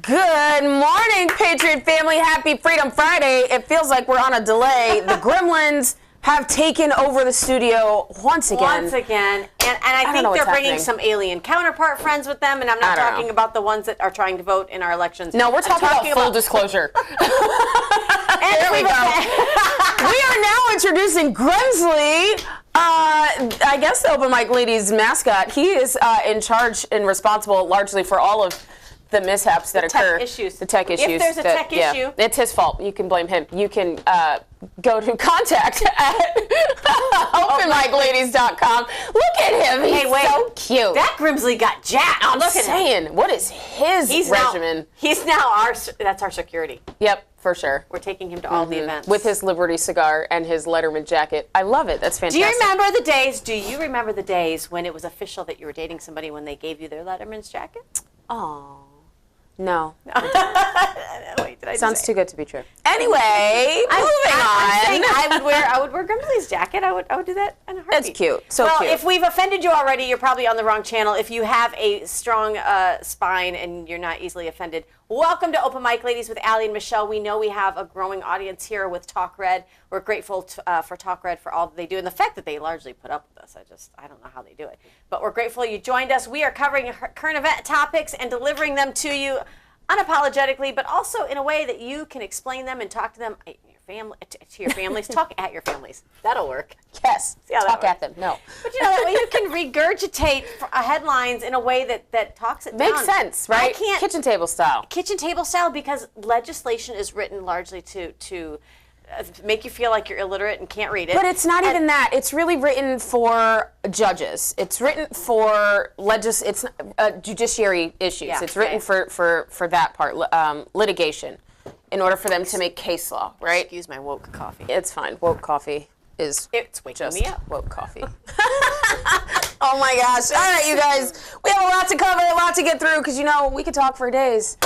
Good morning, Patriot family. Happy Freedom Friday. It feels like we're on a delay. The Gremlins have taken over the studio once again. And I think they're bringing some alien counterpart friends with them, and I'm not talking about the ones that are trying to vote in our elections. No, we're talking about full disclosure. There we go. We are now introducing Grimsley. I guess the Open Mic Ladies mascot. He is in charge and responsible largely for all of the mishaps that occur. The tech issues. If there's a tech issue. It's his fault. You can blame him. You can go to contact at openmicladies.com. Look at him. He's so cute. That Grimsley got jacked. I'm saying, what is his regimen? That's our security. Yep, for sure. We're taking him to all the events. With his Liberty cigar and his Letterman jacket. I love it. That's fantastic. Do you remember the days when it was official that you were dating somebody when they gave you their Letterman's jacket? Oh. No. Wait, did I Sounds too good to be true. Anyway, moving on. I'm saying I would wear Grimsley's jacket. I would do that in a heartbeat. That's cute. So cute. Well, if we've offended you already, you're probably on the wrong channel. If you have a strong spine and you're not easily offended, welcome to Open Mic Ladies with Allie and Michelle. We know we have a growing audience here with Talk Red. We're grateful for Talk Red for all that they do and the fact that they largely put up with us. I don't know how they do it. But we're grateful you joined us. We are covering current event topics and delivering them to you unapologetically, but also in a way that you can explain them and talk to them, to your families. Talk at your families. That'll work. Yes. Talk at them. No. But you know, that way you can regurgitate headlines in a way that talks it down. Makes sense, right? Kitchen table style. Kitchen table style, because legislation is written largely to make you feel like you're illiterate and can't read it. But it's not even that. It's really written for judges. It's written for judiciary issues. Yeah, it's written for that part, litigation, in order for them to make case law, right? Excuse my woke coffee. It's fine. Woke coffee is waking me up. Woke coffee. Oh my gosh. All right, you guys. We have a lot to cover, a lot to get through, because, you know, we could talk for days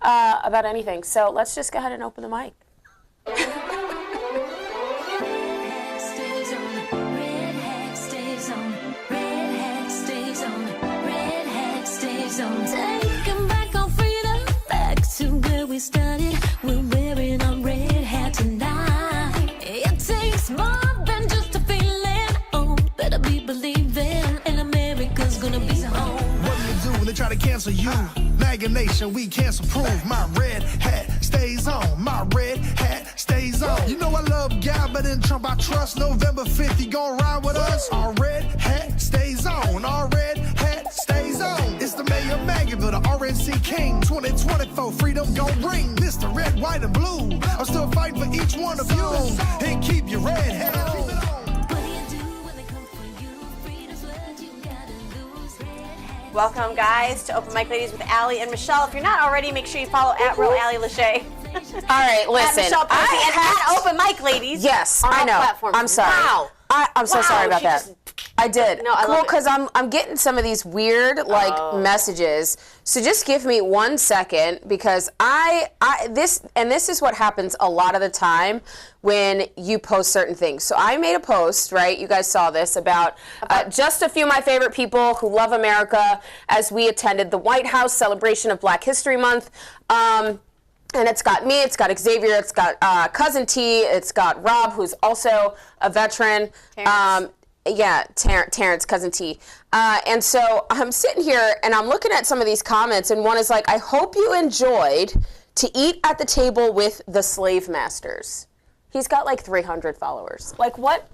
about anything. So let's just go ahead and open the mic. Taking back our freedom, back to where we started. We're wearing our red hat tonight. It takes more than just a feeling. Oh, better be believing, and America's gonna be home. What do you do when they try to cancel you? MAGA Nation, we cancel proof. My red hat stays on. My red hat stays on. You know I love God, but in Trump I trust. November 5th, you gon' ride with us? Our red hat stays on. Our red hat stays on. It's the mayor of Maggieville, the RNC King. 2024, freedom gon' ring. Mr. Red, White, and Blue. I'm still fighting for each one of you. And keep your red hat on. Welcome, guys, to Open Mic Ladies with Allie and Michelle. If you're not already, make sure you follow at Real Allie Lachey. All right, listen. At Michelle Percy and at Open Mic Ladies. Yes, I know. Platforms. I'm sorry. Wow. I'm so sorry about that. I did. No, I cool, love it. because I'm getting some of these weird messages. So just give me 1 second, because this is what happens a lot of the time when you post certain things. So I made a post, right? You guys saw this, about just a few of my favorite people who love America as we attended the White House celebration of Black History Month. And it's got me, it's got Xavier, it's got Cousin T, it's got Rob, who's also a veteran. Terrence, Cousin T. And so I'm sitting here and I'm looking at some of these comments, and one is like, I hope you enjoyed to eat at the table with the slave masters. He's got like 300 followers. Like, what?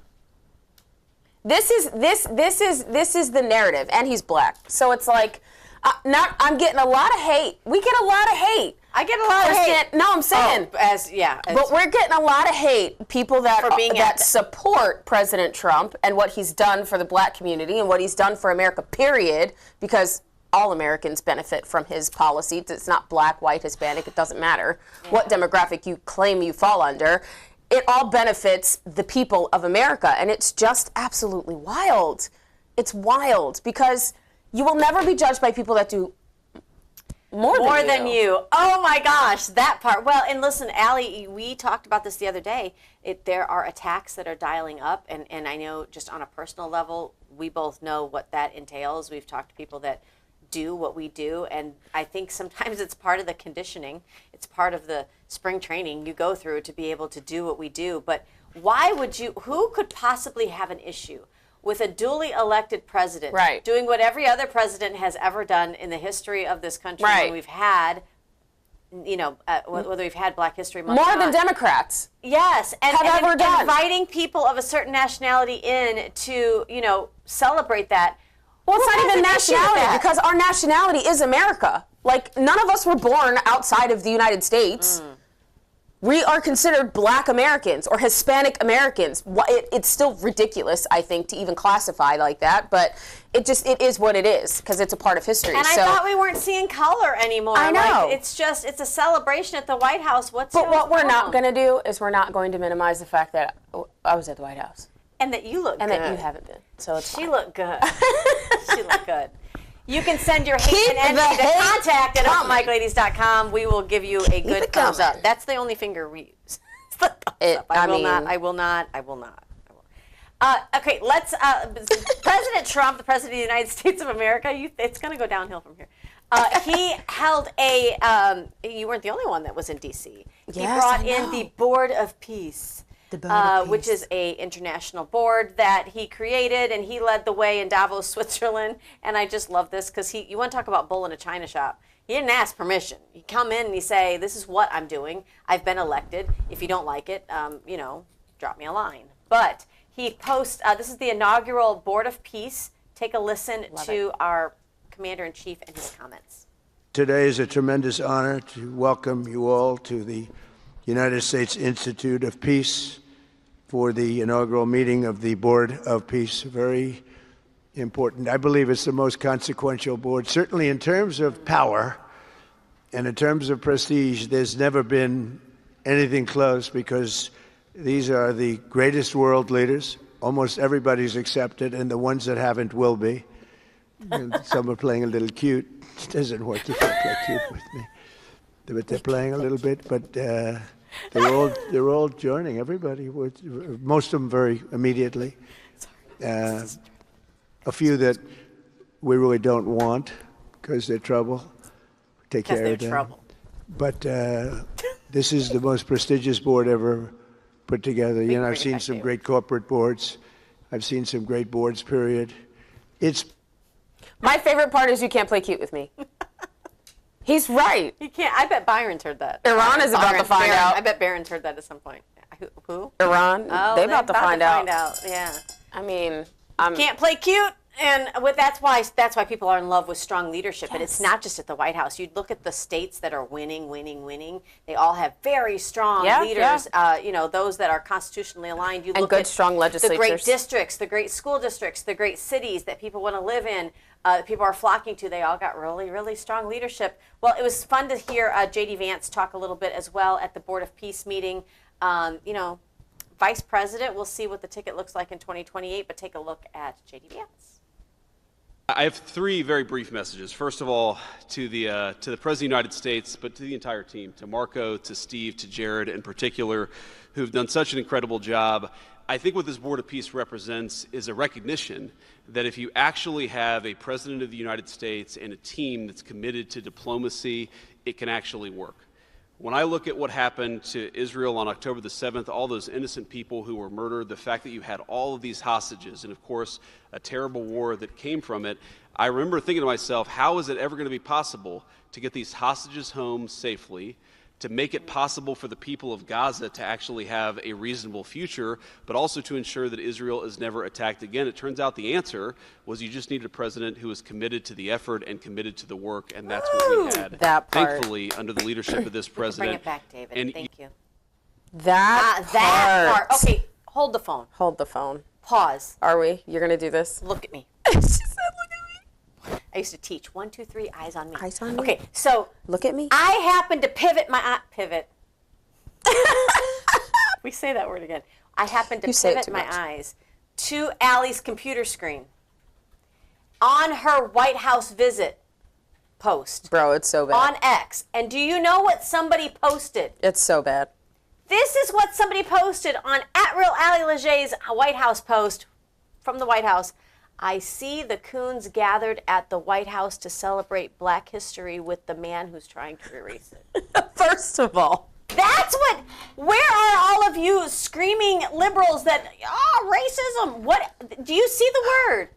This is the narrative, and he's black. So it's like, I'm getting a lot of hate. We get a lot of hate. I get a lot of hate. No, I'm saying. But we're getting a lot of hate. People that support President Trump and what he's done for the black community and what he's done for America, period, because all Americans benefit from his policy. It's not black, white, Hispanic. It doesn't matter what demographic you claim you fall under. It all benefits the people of America. And it's just absolutely wild. It's wild because you will never be judged by people that do more than you. Oh my gosh, that part. Well, and listen, Allie, we talked about this the other day. There are attacks that are dialing up, and I know just on a personal level, we both know what that entails. We've talked to people that do what we do. And I think sometimes it's part of the conditioning. It's part of the spring training you go through to be able to do what we do. But who could possibly have an issue with a duly elected president doing what every other president has ever done in the history of this country when we've had, whether we've had Black History Month more than Democrats. Yes, and ever done. Inviting people of a certain nationality in to, celebrate that. Well, it's not even nationality, because our nationality is America. Like, none of us were born outside of the United States. We are considered Black Americans or Hispanic Americans. It's still ridiculous, I think, to even classify like that, but it is what it is, because it's a part of history. And I thought we weren't seeing color anymore. I know. Like, it's a celebration at the White House. But what we're not going to do is we're not going to minimize the fact that I was at the White House. And that you look good. And that you haven't been. So She looked good. She looked good. You can send your hate and envy to contact at openmicladies.com. We will give you a good thumbs up. That's the only finger we use. I will not. Okay, let's. President Trump, the President of the United States of America, it's going to go downhill from here. He held you weren't the only one that was in D.C. He brought in the Board of Peace. Which is a international board that he created, and he led the way in Davos, Switzerland. And I just love this because you want to talk about bull in a china shop. He didn't ask permission. You come in and you say, "This is what I'm doing. I've been elected. If you don't like it, drop me a line." But he posts. This is the inaugural Board of Peace. Take a listen to our Commander-in-Chief and his comments. Today is a tremendous honor to welcome you all to the United States Institute of Peace for the inaugural meeting of the Board of Peace. Very important. I believe it's the most consequential board, certainly in terms of power and in terms of prestige. There's never been anything close, because these are the greatest world leaders. Almost everybody's accepted, and the ones that haven't will be. And some are playing a little cute. It doesn't work to play cute with me. But they're playing a little bit, but they're all joining. Everybody, most of them very immediately. A few that we really don't want because they're trouble. Take care of them. Trouble. But this is the most prestigious board ever put together. I've seen some great corporate boards. I've seen some great boards. Period. My favorite part is you can't play cute with me. He's right. He can't. I bet Byron's heard that. Iran is about to find out. I bet Barron's heard that at some point. Who? Iran. Oh, they're about to find out. Yeah. I mean, can't play cute, and that's why people are in love with strong leadership. But it's not just at the White House. You look at the states that are winning. They all have very strong leaders. Yeah. Those that are constitutionally aligned. You look at strong legislatures. The great districts, the great school districts, the great cities that people want to live in. People are flocking to. They all got really, really strong leadership. Well, it was fun to hear JD Vance talk a little bit as well at the Board of Peace meeting. Vice President, we'll see what the ticket looks like in 2028, but take a look at JD Vance. I have three very brief messages. First of all, to the President of the United States, but to the entire team, to Marco, to Steve, to Jared in particular, who've done such an incredible job. I think what this Board of Peace represents is a recognition that if you actually have a President of the United States and a team that's committed to diplomacy, it can actually work. When I look at what happened to Israel on October the 7th, all those innocent people who were murdered, the fact that you had all of these hostages, and of course, a terrible war that came from it, I remember thinking to myself, how is it ever going to be possible to get these hostages home safely, to make it possible for the people of Gaza to actually have a reasonable future, but also to ensure that Israel is never attacked again? It turns out the answer was you just needed a president who was committed to the effort and committed to the work, and that's what we had. That part. Thankfully, under the leadership of this president. Bring it back, David. Thank you. That part. Okay, hold the phone. Hold the phone. Pause. Are we? You're going to do this? Look at me. She said, look at me. I used to teach 1, 2, 3, eyes on me. Eyes on me. Okay, so look at me. I happened to pivot. We say that word again. I happened to pivot my eyes to Allie's computer screen on her White House visit post. Bro, it's so bad. On X. And do you know what somebody posted? It's so bad. This is what somebody posted on @RealAllieLeger's White House post from the White House. I see the coons gathered at the White House to celebrate Black history with the man who's trying to erase it. First of all, that's what. Where are all of you screaming liberals that racism? What do you see the word?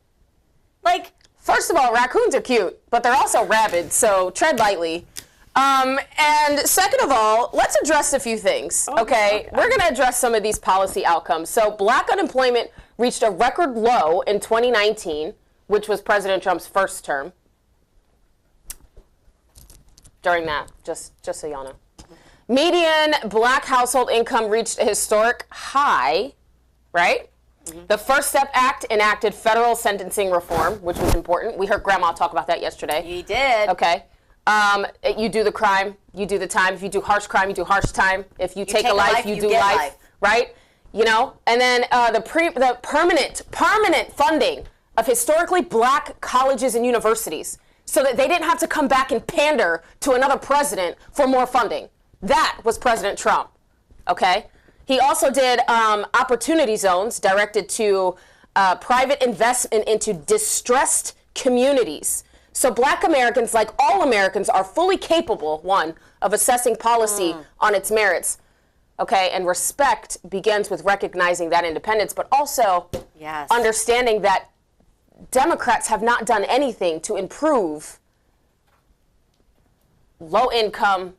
Like, first of all, raccoons are cute, but they're also rabid, so tread lightly. And second of all, let's address a few things, okay? We're going to address some of these policy outcomes. So Black unemployment reached a record low in 2019, which was President Trump's first term. During that, just so y'all know. Median Black household income reached a historic high, right? Mm-hmm. The First Step Act enacted federal sentencing reform, which was important. We heard Grandma talk about that yesterday. You did. Okay. You do the crime, you do the time. If you do harsh crime, you do harsh time. If you take a life, you do life, right? You know, and then the permanent funding of historically Black colleges and universities, so that they didn't have to come back and pander to another president for more funding. That was President Trump. Okay. He also did opportunity zones directed to private investment into distressed communities. So Black Americans, like all Americans, are fully capable, one, of assessing policy on its merits. Okay, and respect begins with recognizing that independence, but also understanding that Democrats have not done anything to improve low-income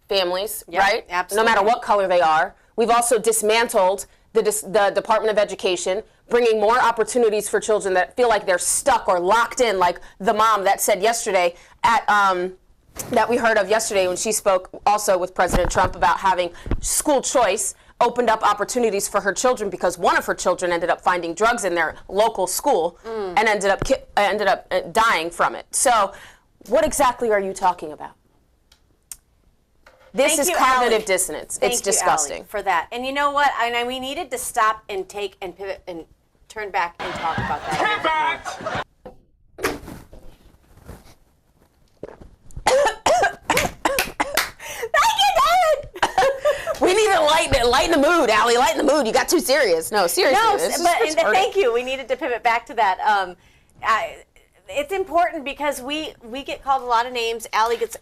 families, right? Absolutely. No matter what color they are. We've also dismantled the Department of Education, bringing more opportunities for children that feel like they're stuck or locked in, like the mom that said yesterday that we heard of yesterday when she spoke also with President Trump about having school choice, opened up opportunities for her children because one of her children ended up finding drugs in their local school and ended up dying from it. So what exactly are you talking about? This is cognitive dissonance. It's disgusting. Allie, for that. And you know what? We needed to stop and take and pivot and turn back and talk about that. We need to lighten the mood, Allie. Lighten the mood. You got too serious. No, seriously. No, thank you. We needed to pivot back to that. It's important because we get called a lot of names. Allie takes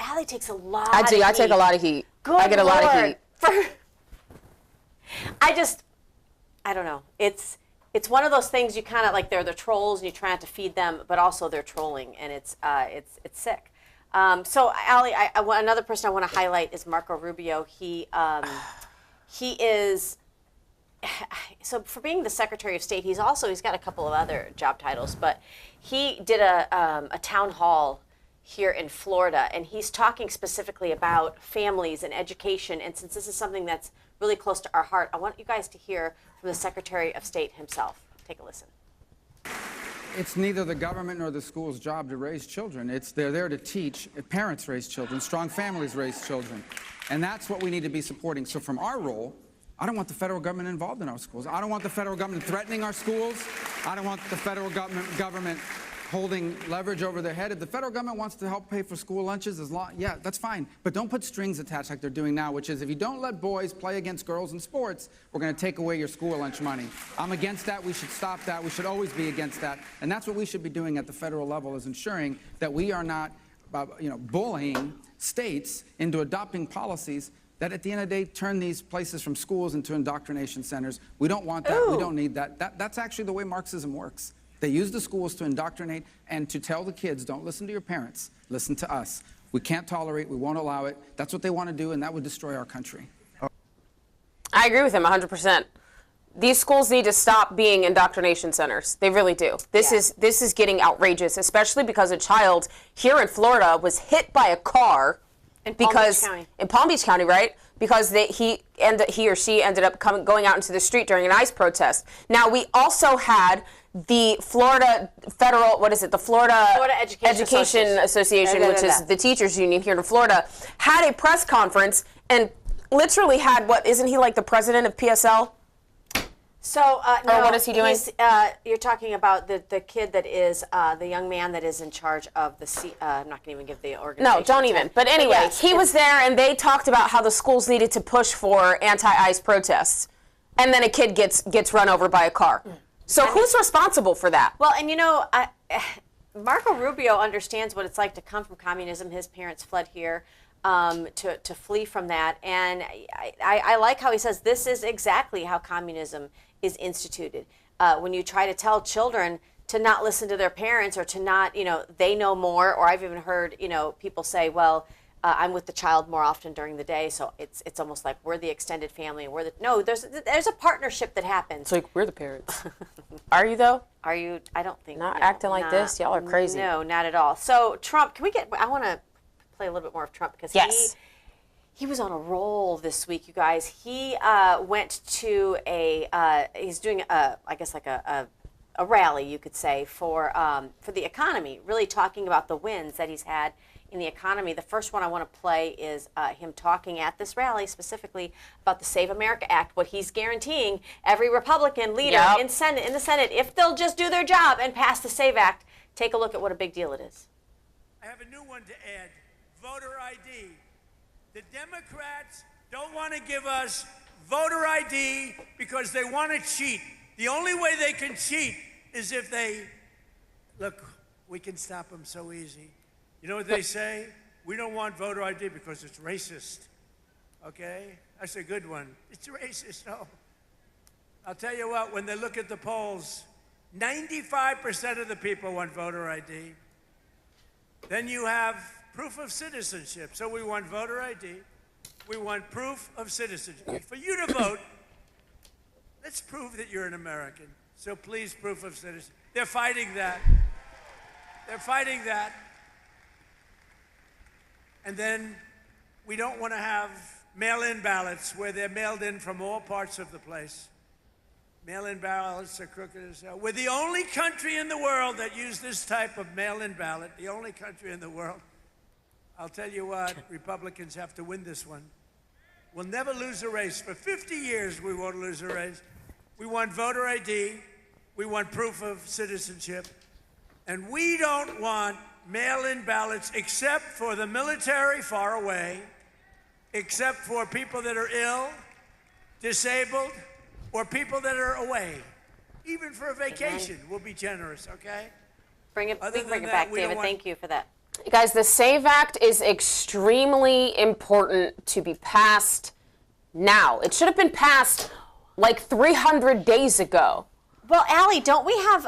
a lot of heat. I take a lot of heat. I get a lot of heat. I don't know. It's one of those things you kind of like, they're the trolls and you try not to feed them, but also they're trolling, and it's sick. So Allie, another person I want to highlight is Marco Rubio. He is, so for being the Secretary of State, he's got a couple of other job titles, but he did a town hall here in Florida, and he's talking specifically about families and education. And since this is something that's really close to our heart, I want you guys to hear from the Secretary of State himself. Take a listen. It's neither the government nor the school's job to raise children. They're there to teach. Parents raise children. Strong families raise children. And that's what we need to be supporting. So from our role, I don't want the federal government involved in our schools. I don't want the federal government threatening our schools. I don't want the federal government holding leverage over their head. If the federal government wants to help pay for school lunches, yeah, that's fine. But don't put strings attached like they're doing now, which is if you don't let boys play against girls in sports, we're going to take away your school lunch money. I'm against that. We should stop that. We should always be against that. And that's what we should be doing at the federal level, is ensuring that we are not bullying states into adopting policies that at the end of the day turn these places from schools into indoctrination centers. We don't want that. We don't need that. That's actually the way Marxism works. They use the schools to indoctrinate and to tell the kids, don't listen to your parents, listen to us. We can't tolerate, we won't allow it. That's what they want to do, and that would destroy our country. I agree with him 100%. These schools need to stop being indoctrination centers. They really do. This is getting outrageous, especially because a child here in Florida was hit by a car in Palm Beach County, right? Because he or she ended up going out into the street during an ICE protest. Now, we also had the Florida Federal, the Florida Education Association, which is the teachers union here in Florida, had a press conference and literally had, isn't he like the president of PSL? So, no, what is he doing? You're talking about the kid that is, the young man that is in charge of I'm not going to even give the organization. No, don't even. But anyway, yes, he was there, and they talked about how the schools needed to push for anti-ICE protests. And then a kid gets run over by a car. So who's responsible for that? Well, and Marco Rubio understands what it's like to come from communism. His parents fled here to flee from that. And I like how he says this is exactly how communism is instituted. When you try to tell children to not listen to their parents or to not, they know more. Or I've even heard, people say, well, I'm with the child more often during the day, so it's almost like we're the extended family. There's a partnership that happens. It's like we're the parents. Are you though? Are you? I don't think. Not acting like this. Y'all are crazy. No, not at all. So Trump, I want to play a little bit more of Trump because he was on a roll this week, you guys. He went to he's doing I guess like a rally, you could say, for the economy, really talking about the wins that he's had in the economy. The first one I want to play is him talking at this rally specifically about the Save America Act, what he's guaranteeing every Republican leader in the Senate, if they'll just do their job and pass the Save Act. Take a look at what a big deal it is. I have a new one to add, voter ID. The Democrats don't want to give us voter ID because they want to cheat. The only way they can cheat is if look, we can stop them so easy. You know what they say? We don't want voter ID because it's racist. Okay? That's a good one. It's racist, no. I'll tell you what, when they look at the polls, 95% of the people want voter ID. Then you have proof of citizenship. So we want voter ID. We want proof of citizenship. For you to vote, let's prove that you're an American. So please, proof of citizenship. They're fighting that. They're fighting that. And then we don't want to have mail-in ballots where they're mailed in from all parts of the place. Mail-in ballots are crooked as hell. We're the only country in the world that use this type of mail-in ballot, the only country in the world. I'll tell you what, Republicans have to win this one. We'll never lose a race. For 50 years, we won't lose a race. We want voter ID. We want proof of citizenship. And we don't want mail-in ballots except for the military far away, except for people that are ill, disabled, or people that are away. Even for a vacation, we'll be generous, okay? Bring it back, David. Thank you for that. Guys, the SAVE Act is extremely important to be passed now. It should have been passed like 300 days ago. Well, Allie, don't we have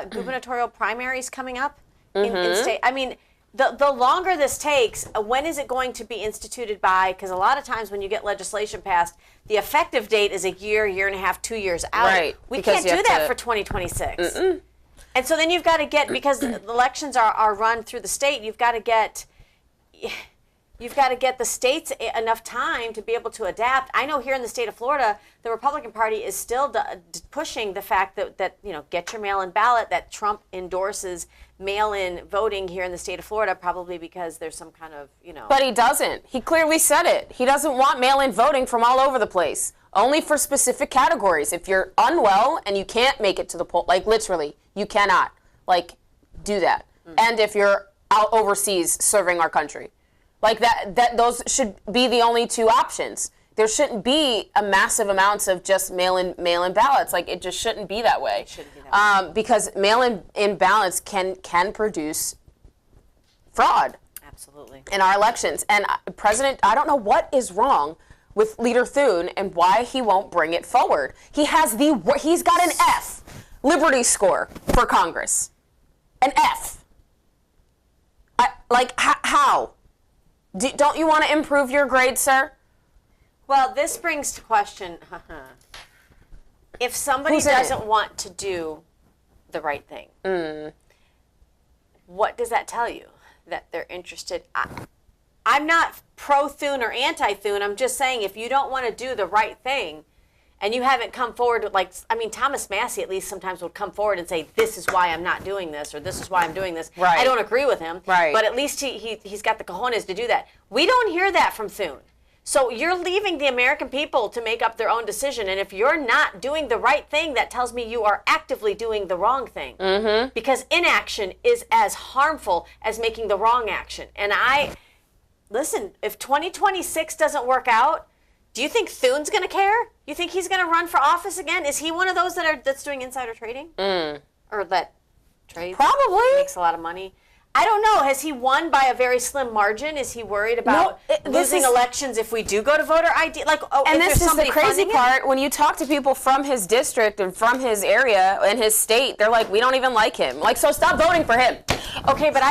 gubernatorial primaries coming up in state? I mean, the longer this takes, when is it going to be instituted by? Because a lot of times when you get legislation passed, the effective date is a year and a half, 2 years out. Right. We can't do that for 2026. And so then you've got to get, because the elections are run through the state, you've got to get the states enough time to be able to adapt. I know here in the state of Florida, the Republican Party is still pushing the fact that get your mail-in ballot, that Trump endorses mail-in voting here in the state of Florida, probably because there's some kind of, But he doesn't. He clearly said it. He doesn't want mail-in voting from all over the place. Only for specific categories. If you're unwell and you can't make it to the poll, like literally, you cannot, do that. And if you're out overseas serving our country. Like those should be the only two options. There shouldn't be a massive amounts of just mail-in ballots. Like it just shouldn't be that way. It shouldn't be that way. Because mail-in ballots can produce fraud. Absolutely. In our elections. And I don't know what is wrong with Leader Thune and why he won't bring it forward. He's got an F Liberty score for Congress. An F. How? Don't you want to improve your grade, sir? Well, this brings to question, if somebody doesn't want to do the right thing, what does that tell you? That they're interested? I'm not pro-Thune or anti-Thune. I'm just saying if you don't want to do the right thing and you haven't come forward with, Thomas Massey at least sometimes would come forward and say, this is why I'm not doing this, or this is why I'm doing this. Right. I don't agree with him. Right. But at least he's got the cojones to do that. We don't hear that from Thune. So you're leaving the American people to make up their own decision. And if you're not doing the right thing, that tells me you are actively doing the wrong thing. Mm-hmm. Because inaction is as harmful as making the wrong action. And listen, if 2026 doesn't work out, do you think Thune's going to care? You think he's going to run for office again? Is he one of those that's doing insider trading? Or that trades? Probably. Makes a lot of money. I don't know. Has he won by a very slim margin? Is he worried about losing elections if we do go to voter ID? And this is the crazy part. When you talk to people from his district and from his area and his state, they're like, we don't even like him. So stop voting for him. Okay, but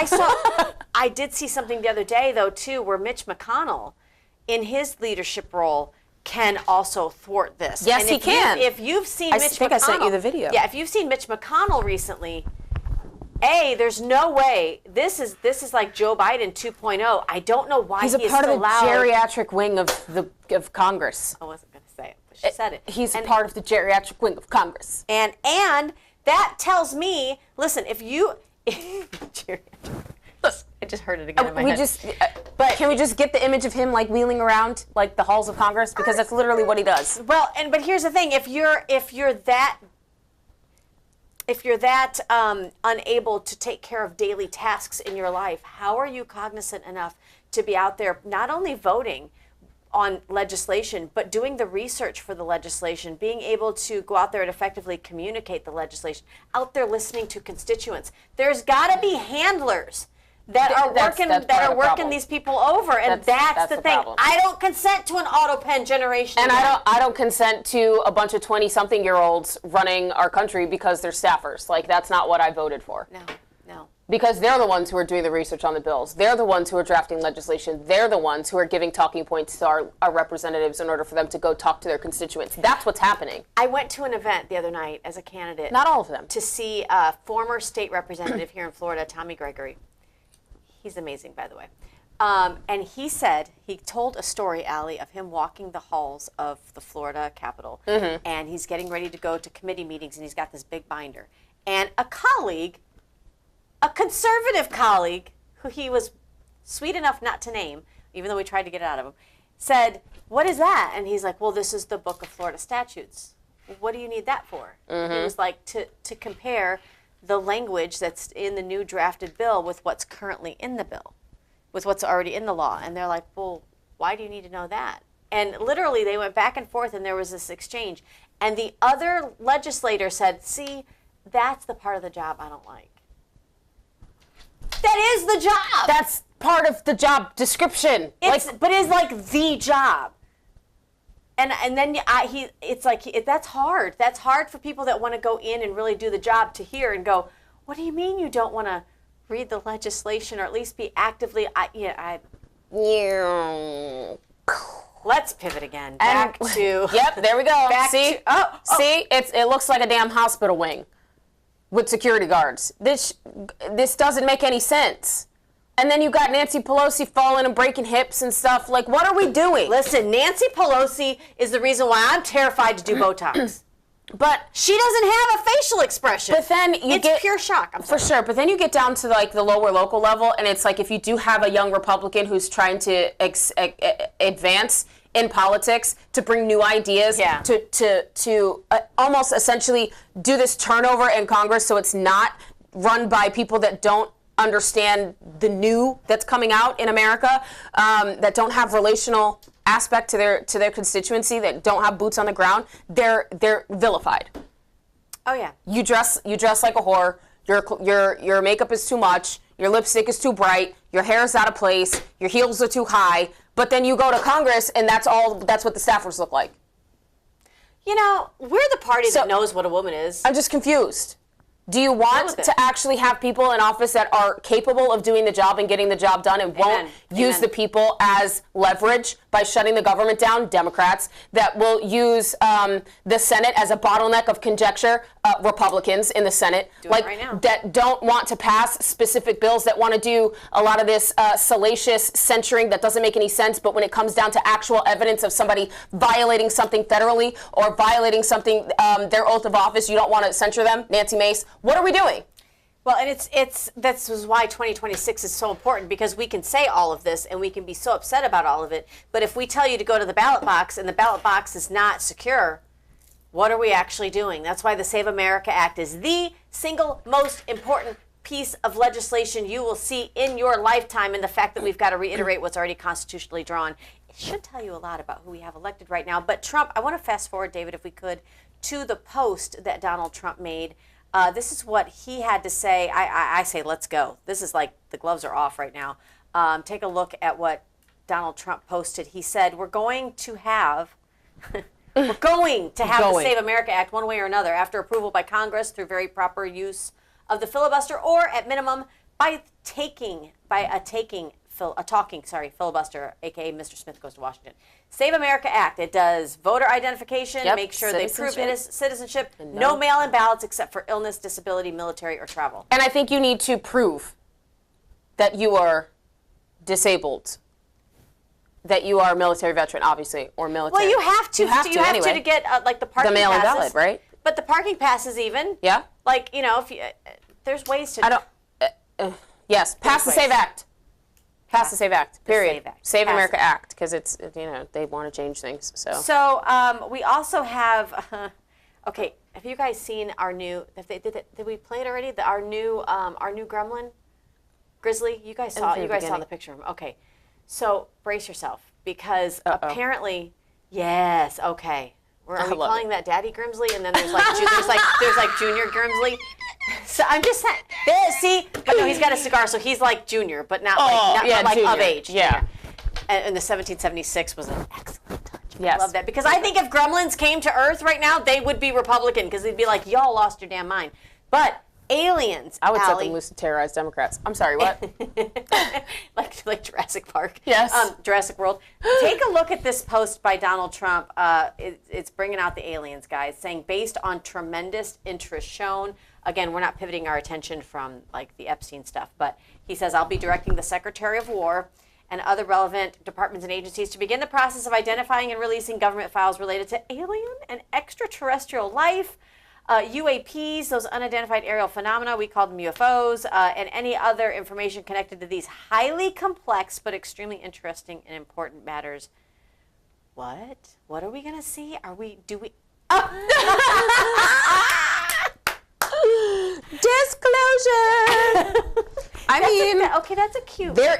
I did see something the other day, though, too, where Mitch McConnell, in his leadership role, can also thwart this. Yes, he can. If you've seen Mitch McConnell. I think I sent you the video. Yeah, if you've seen Mitch McConnell recently, there's no way. This is like Joe Biden 2.0. I don't know why he's a part of the geriatric wing of Congress. I wasn't going to say it, but she said it. He's part of the geriatric wing of Congress. And that tells me, listen, if you I just heard it again in my head. But can we just get the image of him wheeling around the halls of Congress, because that's literally what he does. Well, but here's the thing: if you're that unable to take care of daily tasks in your life, how are you cognizant enough to be out there not only voting on legislation, but doing the research for the legislation, being able to go out there and effectively communicate the legislation, out there listening to constituents? There's got to be handlers that are working these people over, and that's the thing. Problem. I don't consent to an auto pen generation. And I don't consent to a bunch of 20-something-year-olds running our country because they're staffers. That's not what I voted for. No. Because they're the ones who are doing the research on the bills. They're the ones who are drafting legislation. They're the ones who are giving talking points to our representatives in order for them to go talk to their constituents. That's what's happening. I went to an event the other night as a candidate. Not all of them. To see a former state representative here in Florida, Tommy Gregory. He's amazing, by the way. And he told a story, Allie, of him walking the halls of the Florida Capitol. Mm-hmm. And he's getting ready to go to committee meetings, and he's got this big binder. And a conservative colleague, who he was sweet enough not to name, even though we tried to get it out of him, said, "What is that?" And he's like, "Well, this is the book of Florida statutes." What do you need that for? Mm-hmm. He was like, to compare the language that's in the new drafted bill with what's currently in the bill, with what's already in the law. And they're like, well, why do you need to know that? And literally they went back and forth, and there was this exchange. And the other legislator said, see, that's the part of the job I don't like. That is the job. That's part of the job description. But it's like the job. And then that's hard. That's hard for people that want to go in and really do the job to hear and go, what do you mean you don't want to read the legislation or at least be actively? Let's pivot again. Back to. Yep, there we go. See? See? It looks like a damn hospital wing with security guards. This doesn't make any sense. And then you got Nancy Pelosi falling and breaking hips and stuff. What are we doing? Listen, Nancy Pelosi is the reason why I'm terrified to do Botox. But she doesn't have a facial expression. But then it's pure shock. For sure. But then you get down to the lower local level, and it's if you do have a young Republican who's trying to advance in politics, to bring new ideas, to almost essentially do this turnover in Congress so it's not run by people that don't understand the new that's coming out in America, that don't have relational aspect to their constituency, that don't have boots on the ground. They're vilified. Oh yeah. You dress like a whore. Your makeup is too much. Your lipstick is too bright. Your hair is out of place. Your heels are too high. But then you go to Congress, and that's what the staffers look like. We're the party that knows what a woman is. I'm just confused. Do you want to actually have people in office that are capable of doing the job and getting the job done and won't use the people as leverage by shutting the government down? Democrats that will use the Senate as a bottleneck of conjecture. Republicans in the Senate right now. That don't want to pass specific bills, that want to do a lot of this salacious censoring that doesn't make any sense. But when it comes down to actual evidence of somebody violating something federally or violating something, their oath of office, you don't want to censure them. Nancy Mace. What are we doing? Well, and this is why 2026 is so important, because we can say all of this and we can be so upset about all of it. But if we tell you to go to the ballot box and the ballot box is not secure, what are we actually doing? That's why the Save America Act is the single most important piece of legislation you will see in your lifetime, and the fact that we've got to reiterate what's already constitutionally drawn should tell you a lot about who we have elected right now. But Trump, I want to fast forward, David, if we could, to the post that Donald Trump made. This is what he had to say. I say, let's go. This is like the gloves are off right now. Take a look at what Donald Trump posted. He said, we're going to have the Save America Act one way or another after approval by Congress through very proper use of the filibuster, or at minimum by a talking filibuster, aka Mr. Smith goes to Washington. Save America Act. It does voter identification, make sure they prove citizenship, no mail-in ballots except for illness, disability, military, or travel. And I think you need to prove that you are disabled, that you are a military veteran, obviously, or military. Well, you have to. You have to get like the parking passes. The mail-in ballot, right? But the parking passes even. Yeah. Like, you know, if you, there's ways to. I don't. Yes, pass the Save Act. Pass the Save Act. Period. Save America Act, because it's, you know, they want to change things. So we also have. Okay, have you guys seen our new? Did we play it already? Our new Gremlin, Grizzly. You guys saw. You guys saw the picture of him. Okay, so brace yourself, because apparently, yes. Okay, are we calling that Daddy Grimsley? And then there's like there's like Junior Grimsley. So I'm just saying. See, but no, he's got a cigar, so he's like Junior, but not like of age. Yeah. And the 1776 was an excellent touch. Yes. I love that, because I think if Gremlins came to Earth right now, they would be Republican, because they'd be like, y'all lost your damn mind. But aliens, I would set them loose to terrorize Democrats. I'm sorry, what? like Jurassic Park. Yes. Jurassic World. Take a look at this post by Donald Trump. It's bringing out the aliens, guys, saying, based on tremendous interest shown. Again, we're not pivoting our attention from like the Epstein stuff, but he says, I'll be directing the Secretary of War and other relevant departments and agencies to begin the process of identifying and releasing government files related to alien and extraterrestrial life, UAPs, those unidentified aerial phenomena, we call them UFOs, and any other information connected to these highly complex but extremely interesting and important matters. What? What are we going to see? Disclosure. That's a cute. There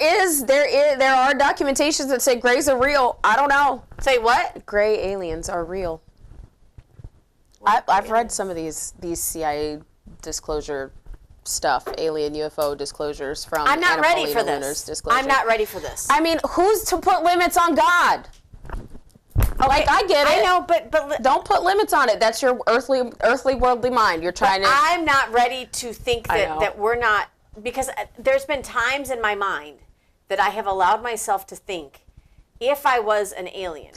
are documentations that say grays are real. I don't know. Say what? Gray aliens are real. I've read some of these CIA disclosure stuff, alien UFO disclosures from. I'm not ready for this. I'm not ready for this. I mean, who's to put limits on God? Okay, like, I get it. I know, but don't put limits on it. That's your earthly, worldly mind. You're trying to. I'm not ready to think that we're not, because there's been times in my mind that I have allowed myself to think, if I was an alien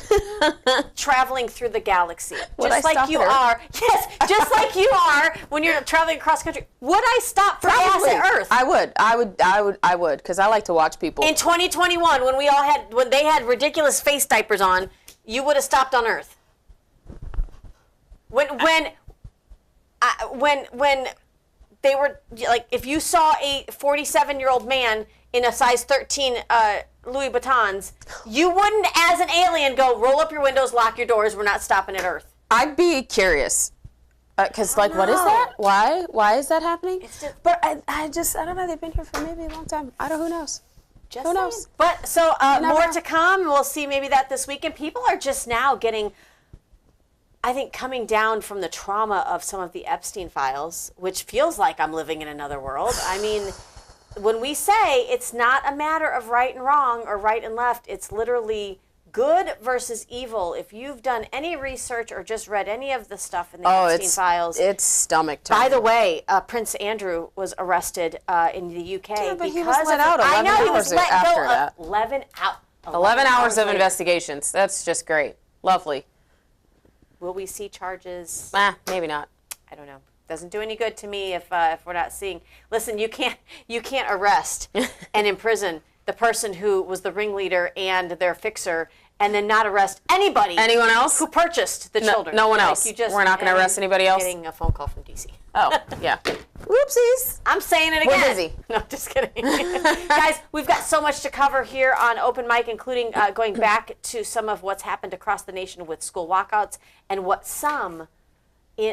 traveling through the galaxy, just like you are, just like you are when you're traveling across country, would I stop for gas at Earth? I would, because I like to watch people. In 2021, when they had ridiculous face diapers on, you would have stopped on Earth. When they were like, if you saw a 47-year-old man in a size 13 Louis Vuittons, you wouldn't, as an alien, go roll up your windows, lock your doors. We're not stopping at Earth. I'd be curious, because what is that? Why is that happening? But I don't know. They've been here for maybe a long time. Who knows? Who knows? But so more to come. We'll see maybe that this weekend. People are just now getting, I think, coming down from the trauma of some of the Epstein files, which feels like I'm living in another world. I mean, when we say it's not a matter of right and wrong or right and left, it's literally good versus evil. If you've done any research or just read any of the stuff in the Epstein files, it's stomach turning. By the way, Prince Andrew was arrested in the UK but he was let out 11 hours after that. 11 hours of investigations. That's just great. Lovely. Will we see charges? Maybe not. I don't know. Doesn't do any good to me if we're not seeing. Listen, you can't arrest and imprison the person who was the ringleader and their fixer, and then not arrest anyone else who purchased the children. No one else. We're not going to arrest anybody else. Getting a phone call from DC. Oh, yeah. Whoopsies. I'm saying it again. We're busy. No, just kidding. Guys, we've got so much to cover here on Open Mic, including going back to some of what's happened across the nation with school walkouts and what some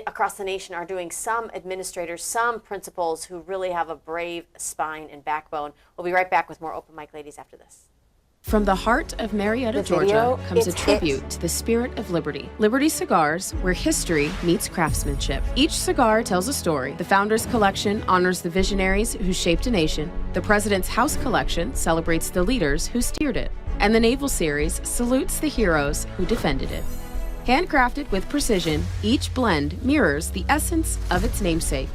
across the nation are doing, some administrators, some principals who really have a brave spine and backbone. We'll be right back with more Open Mic Ladies after this. From the heart of Marietta, Georgia, comes a tribute to the spirit of liberty. Liberty Cigars, where history meets craftsmanship. Each cigar tells a story. The Founders Collection honors the visionaries who shaped a nation. The President's House Collection celebrates the leaders who steered it. And the Naval Series salutes the heroes who defended it. Handcrafted with precision, each blend mirrors the essence of its namesake.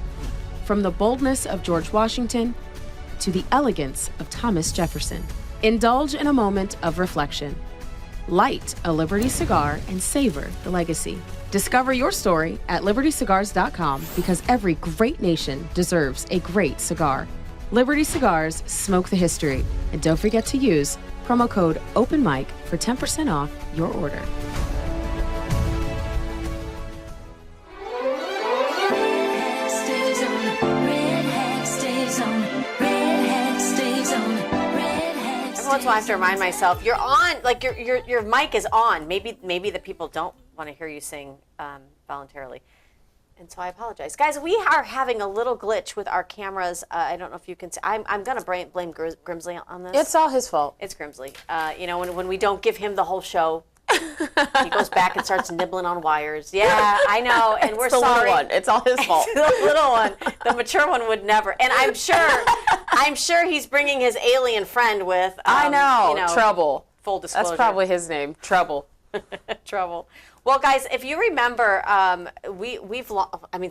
From the boldness of George Washington to the elegance of Thomas Jefferson. Indulge in a moment of reflection. Light a Liberty cigar and savor the legacy. Discover your story at libertycigars.com because every great nation deserves a great cigar. Liberty Cigars, smoke the history. And don't forget to use promo code OPENMIC for 10% off your order. Once in a while I have to remind myself, you're on, like your mic is on. Maybe the people don't want to hear you sing voluntarily. And so I apologize. Guys, we are having a little glitch with our cameras. I don't know if you can see. I'm going to blame Grimsley on this. It's all his fault. It's Grimsley. When we don't give him the whole show, he goes back and starts nibbling on wires. Yeah, I know, and we're sorry. Little one. It's all his fault. The little one. The mature one would never. And I'm sure he's bringing his alien friend with. I know. Trouble. Full disclosure. That's probably his name. Trouble. Trouble. Well, guys, if you remember,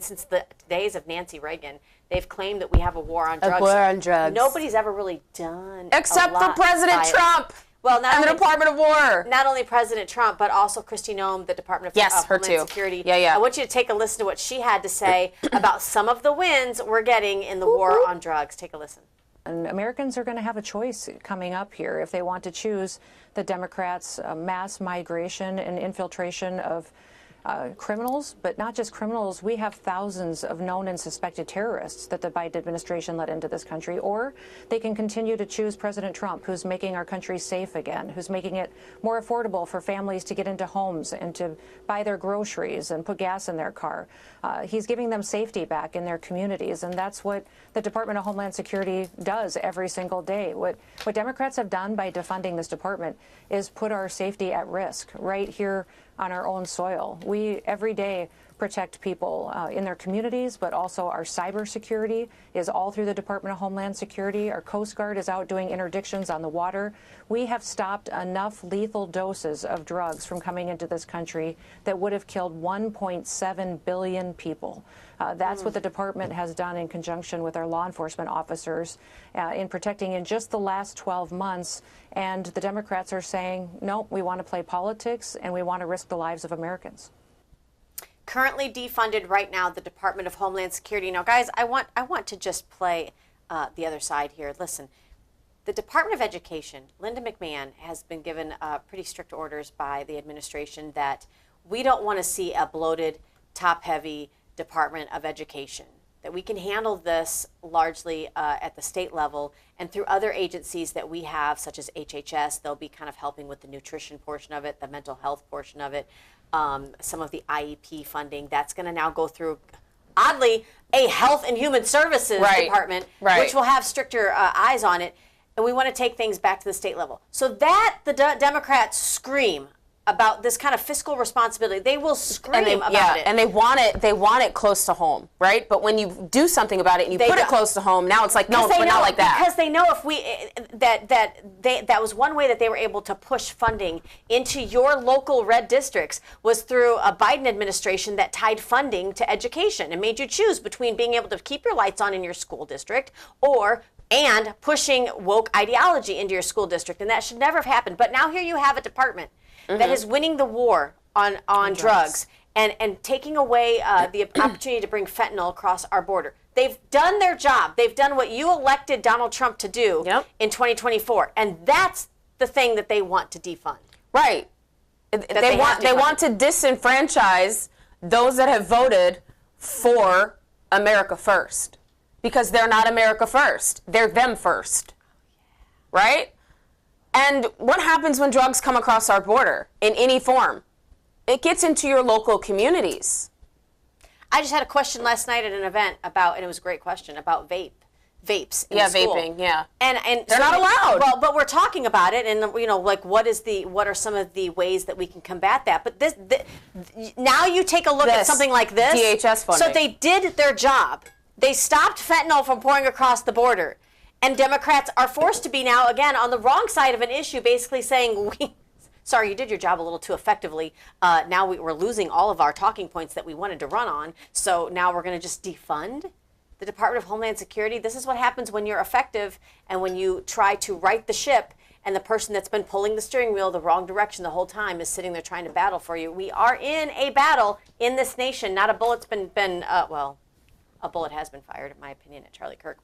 since the days of Nancy Reagan, they've claimed that we have a war on drugs. A war on drugs. Nobody's ever really done except for President Trump. Well, and the Department of War. Not only President Trump, but also Kristi Noem, the Department of Homeland Security. Yeah. I want you to take a listen to what she had to say about some of the wins we're getting in the war on drugs. Take a listen. And Americans are going to have a choice coming up here if they want to choose the Democrats' mass migration and infiltration of criminals, but not just criminals. We have thousands of known and suspected terrorists that the Biden administration let into this country. Or they can continue to choose President Trump, who's making our country safe again, who's making it more affordable for families to get into homes and to buy their groceries and put gas in their car. He's giving them safety back in their communities, and that's what the Department of Homeland Security does every single day. What Democrats have done by defunding this department is put our safety at risk right here on our own soil. We every day protect people in their communities, but also our cybersecurity is all through the Department of Homeland Security. Our Coast Guard is out doing interdictions on the water. We have stopped enough lethal doses of drugs from coming into this country that would have killed 1.7 billion people. That's what the department has done in conjunction with our law enforcement officers in protecting in just the last 12 months. And the Democrats are saying, no, we want to play politics and we want to risk the lives of Americans. Currently defunded right now, the Department of Homeland Security. Now, guys, I want to just play the other side here. Listen, the Department of Education, Linda McMahon, has been given pretty strict orders by the administration that we don't want to see a bloated, top-heavy Department of Education, that we can handle this largely at the state level and through other agencies that we have, such as HHS. They'll be kind of helping with the nutrition portion of it, the mental health portion of it, some of the IEP funding. That's going to now go through, oddly, a Health and Human Services department, which will have stricter eyes on it. And we want to take things back to the state level. So that the Democrats scream about this kind of fiscal responsibility. They will scream about it. And they want it close to home, right? But when you do something about it and you put it close to home, now it's like, no, but not like that. Because they know if we, that was one way that they were able to push funding into your local red districts was through a Biden administration that tied funding to education and made you choose between being able to keep your lights on in your school district and pushing woke ideology into your school district. And that should never have happened. But now here you have a department that is winning the war on drugs and taking away the opportunity to bring fentanyl across our border. They've done their job. They've done what you elected Donald Trump to do in 2024. And that's the thing that they want to defund. Right. They want to disenfranchise those that have voted for America first. Because they're not America first. They're them first. Right? And what happens when drugs come across our border in any form? It gets into your local communities. I just had a question last night at an event about, and it was a great question, about vape vapes in school. Vaping, yeah. And they're not allowed. Well, but we're talking about it, and like what are some of the ways that we can combat that? But now you take a look at something like this. DHS funding. So they did their job. They stopped fentanyl from pouring across the border, and Democrats are forced to be now again on the wrong side of an issue, basically saying sorry, you did your job a little too effectively. Now we're losing all of our talking points that we wanted to run on. So now we're going to just defund the Department of Homeland Security. This is what happens when you're effective and when you try to right the ship and the person that's been pulling the steering wheel the wrong direction the whole time is sitting there trying to battle for you. We are in a battle in this nation. Not a bullet's a bullet has been fired, in my opinion, at Charlie Kirk.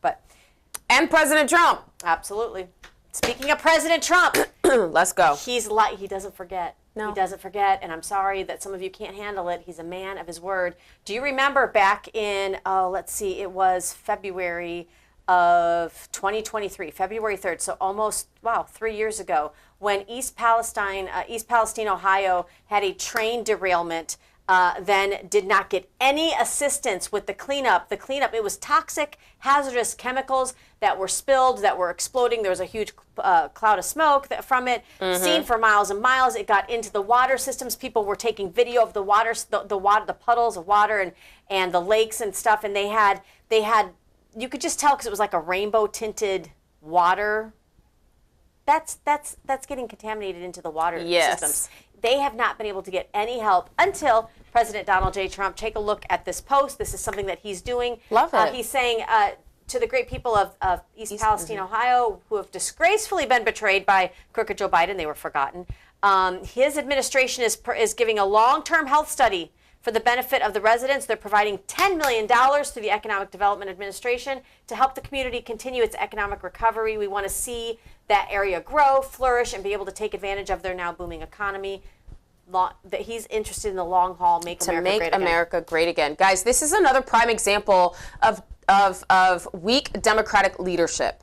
And President Trump. Absolutely. Speaking of President Trump, let's go. He doesn't forget. No. He doesn't forget, and I'm sorry that some of you can't handle it. He's a man of his word. Do you remember back in, it was February of 2023, February 3rd, so almost, 3 years ago, when East Palestine, Ohio, had a train derailment, then did not get any assistance with the cleanup. It was toxic, hazardous chemicals that were spilled, that were exploding. There was a huge cloud of smoke from it, seen for miles and miles. It got into the water systems. People were taking video of the water, the puddles of water and the lakes and stuff. And they had, you could just tell because it was like a rainbow tinted water. That's getting contaminated into the water systems. They have not been able to get any help until President Donald J. Trump. Take a look at this post. This is something that he's doing. Love it. He's saying to the great people of East Palestine, Ohio, who have disgracefully been betrayed by crooked Joe Biden, they were forgotten. His administration is giving a long-term health study for the benefit of the residents. They're providing $10 million through the Economic Development Administration to help the community continue its economic recovery. We want to see that area grow, flourish, and be able to take advantage of their now booming economy. That he's interested in the long haul, make America great again. Guys, this is another prime example of weak democratic leadership.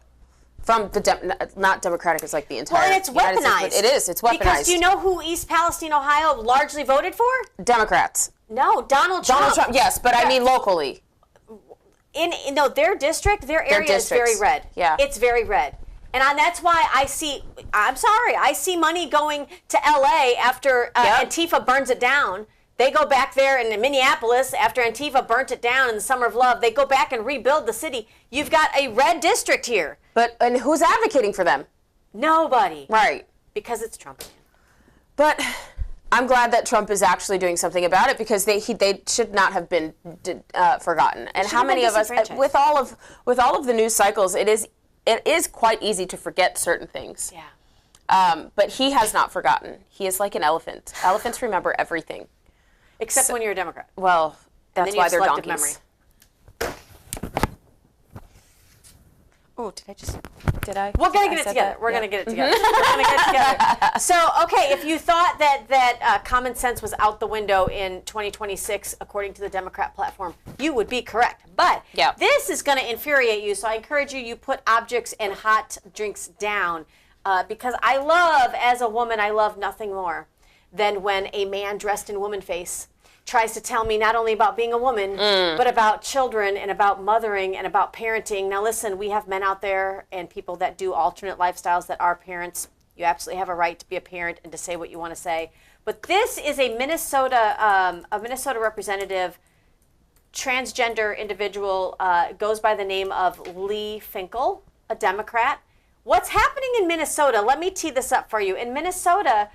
From not democratic is like the entire. Well, and it's weaponized. It is. It's weaponized. Because do you know who East Palestine, Ohio, largely voted for? Democrats. No, Donald Trump. Donald Trump. Yes, but I mean locally. Their district, their area is very red. Yeah, it's very red. And that's why I see money going to LA after Antifa burns it down. They go back there in Minneapolis after Antifa burnt it down in the Summer of Love. They go back and rebuild the city. You've got a red district here. And who's advocating for them? Nobody. Right. Because it's Trump. But I'm glad that Trump is actually doing something about it because they should not have been forgotten. And how many of us, with all of the news cycles, it is quite easy to forget certain things. Yeah. But he has not forgotten. He is like an elephant. Elephants remember everything. Except when you're a Democrat. Well, that's why they're donkeys. Memory. Oh, did I? We're going to get it together. We're going to get it together. We're going to get it together. So, okay, if you thought that common sense was out the window in 2026, according to the Democrat platform, you would be correct. But this is going to infuriate you, so I encourage you put objects and hot drinks down because as a woman, I love nothing more than when a man dressed in woman face tries to tell me not only about being a woman, but about children and about mothering and about parenting. Now listen, we have men out there and people that do alternate lifestyles that are parents. You absolutely have a right to be a parent and to say what you want to say. But this is a Minnesota representative, transgender individual, goes by the name of Lee Finkel, a Democrat. What's happening in Minnesota? Let me tee this up for you. In Minnesota,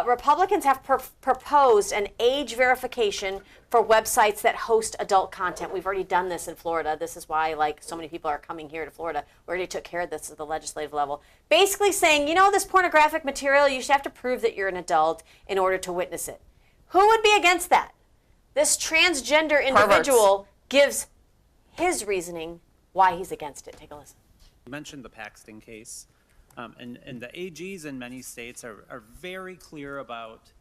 Republicans have proposed an age verification for websites that host adult content. We've already done this in Florida. This is why so many people are coming here to Florida. We already took care of this at the legislative level. Basically saying, this pornographic material, you should have to prove that you're an adult in order to witness it. Who would be against that? This transgender individual gives his reasoning why he's against it. Take a listen. You mentioned the Paxton case. And the AGs in many states are very clear about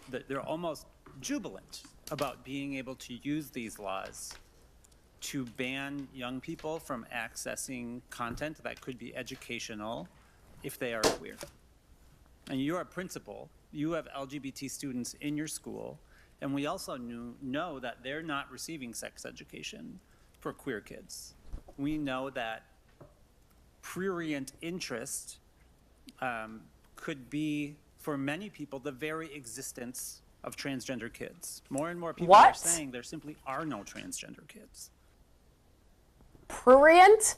that. They're almost jubilant about being able to use these laws to ban young people from accessing content that could be educational if they are queer. And you're a principal, you have LGBT students in your school, and we also know that they're not receiving sex education for queer kids. we know that prurient interest could be, for many people, the very existence of transgender kids. More and more people are saying there simply are no transgender kids. Prurient?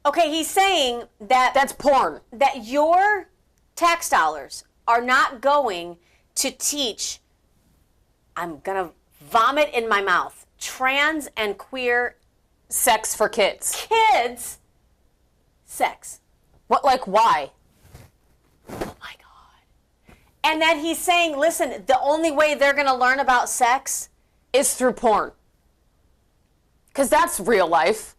Okay, he's saying that that's porn. That your tax dollars are not going to teach, I'm gonna vomit in my mouth, trans and queer sex for kids. Kids sex. What, like, why? Oh my God. And then he's saying, listen, the only way they're gonna learn about sex is through porn. Because that's real life.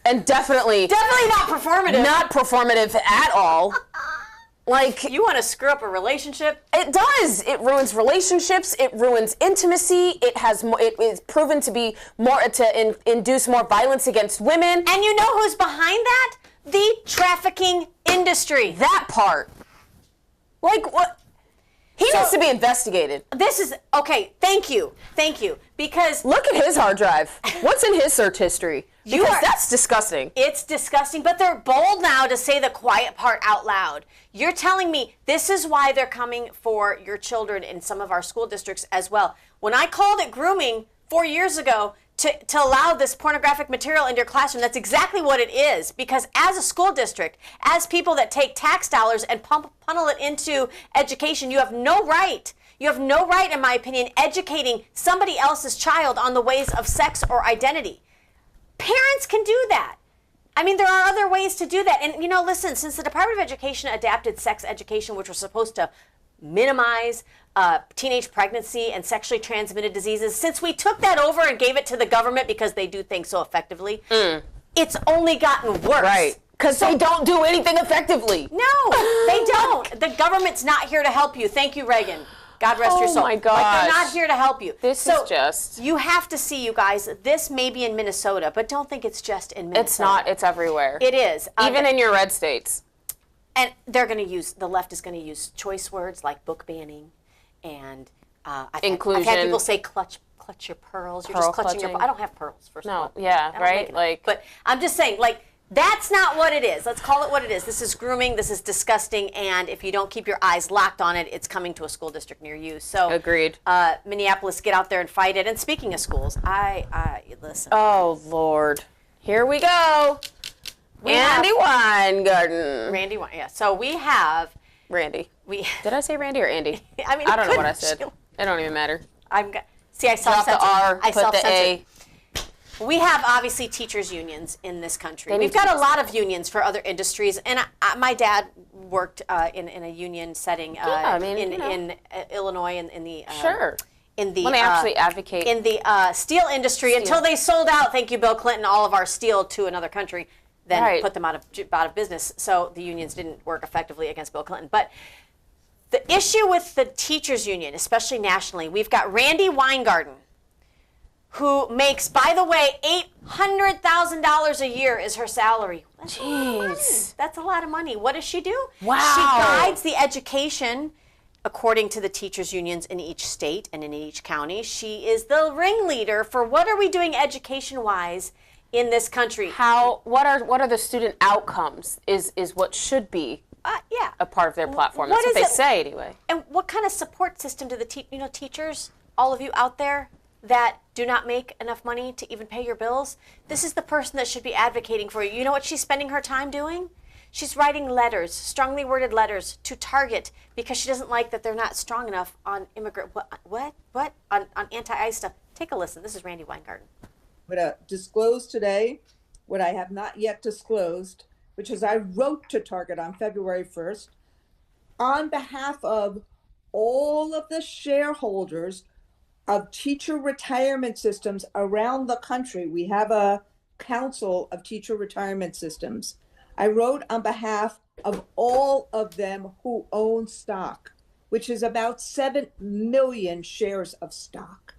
And definitely not performative. Not performative at all. Like, you want to screw up a relationship? It does. It ruins relationships. It ruins intimacy. It is proven to be more to induce more violence against women. And you know who's behind that? The trafficking industry. That part. Like, what? He needs to be investigated. This is okay. Thank you, because look at his hard drive. What's in his search history? Because that's disgusting. It's disgusting, but they're bold now to say the quiet part out loud. You're telling me this is why they're coming for your children in some of our school districts as well. When I called it grooming 4 years ago to allow this pornographic material into your classroom, that's exactly what it is. Because as a school district, as people that take tax dollars and funnel it into education, you have no right. You have no right, in my opinion, educating somebody else's child on the ways of sex or identity. Parents can do that. I mean, there are other ways to do that. And, you know, listen, since the Department of Education adapted sex education, which was supposed to minimize teenage pregnancy and sexually transmitted diseases, since we took that over and gave it to the government because they do things so effectively, it's only gotten worse. Right. Because they don't do anything effectively. No, they don't. The government's not here to help you. Thank you, Reagan. God rest your soul. Oh my gosh. Like, they're not here to help you. This is just... You have to see, you guys, this may be in Minnesota, but don't think it's just in Minnesota. It's not. It's everywhere. It is. Even in your red states. And they're going to use, the left is going to use choice words like book banning and inclusion. I've had people say clutch your pearls. You're just clutching your pearls. I don't have pearls, first of all. Yeah, right? Like, but I'm just saying, like, that's not what it is. Let's call it what it is. This is grooming. This is disgusting. And if you don't keep your eyes locked on it, it's coming to a school district near you. So, agreed. Minneapolis, get out there and fight it. And speaking of schools, I listen. Oh, Lord. Here we go. Randy Weingarten. Randy Weingarten. Yeah. So we have Randy. Did I say Randy or Andy? I mean, I don't know what I said. It don't even matter. I Drop the R, put the A. We have, obviously, teachers' unions in this country. We've got a lot of unions for other industries. And my dad worked in a union setting in Illinois in the... Sure. In the, when they actually advocate. In the steel industry until they sold out, thank you, Bill Clinton, all of our steel to another country, then put them out of business. So the unions didn't work effectively against Bill Clinton. But the issue with the teachers' union, especially nationally, we've got Randy Weingarten, who makes, by the way, $800,000 a year is her salary. Jeez. That's a lot of money. What does she do? Wow. She guides the education according to the teachers' unions in each state and in each county. She is the ringleader for what are we doing education-wise in this country. What are the student outcomes is what should be a part of their platform. That's what they say anyway. And what kind of support system do the teachers, all of you out there, that do not make enough money to even pay your bills, this is the person that should be advocating for you. You know what she's spending her time doing? She's writing letters, strongly worded letters to Target because she doesn't like that they're not strong enough on immigrant, on anti-ICE stuff. Take a listen. This is Randy Weingarten. I'm going to disclose today what I have not yet disclosed, which is I wrote to Target on February 1st on behalf of all of the shareholders of teacher retirement systems around the country. We have a council of teacher retirement systems. I wrote on behalf of all of them who own stock, which is about 7 million shares of stock,